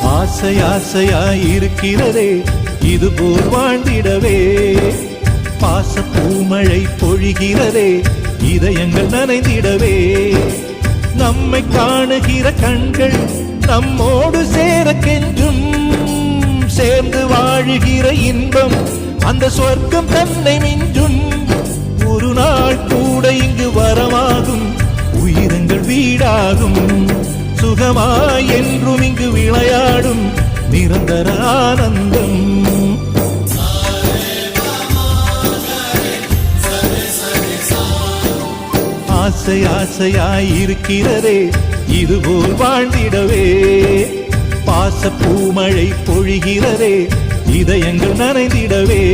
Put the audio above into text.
ஆசை ஆசையாயிருக்கிறதே இதுபோல் வாழ்ந்திடவே. பாச பூமழை பொழிகிறதே இதயங்கள் நனைந்திடவே. நம்மை காணுகிற கண்கள் நம்மோடு சேரக்கென்றும் சேர்ந்து வாழுகிற இன்பம் அந்த சொர்க்கம் தன்னை மிஞ்சும். ஒரு நாள் கூட இங்கு வரமாகும் உயிரங்கள் வீடாகும். சுகமாய் என்றும் இங்கு விளையாடும் நிரந்தர ஆனந்தம். ஆசை ஆசையாயிருக்கிறதே இதுபோல் வாழ்ந்திடவே. பாச பூமழை பொழிகிறதே இதயங்கள் நனைந்திடவே.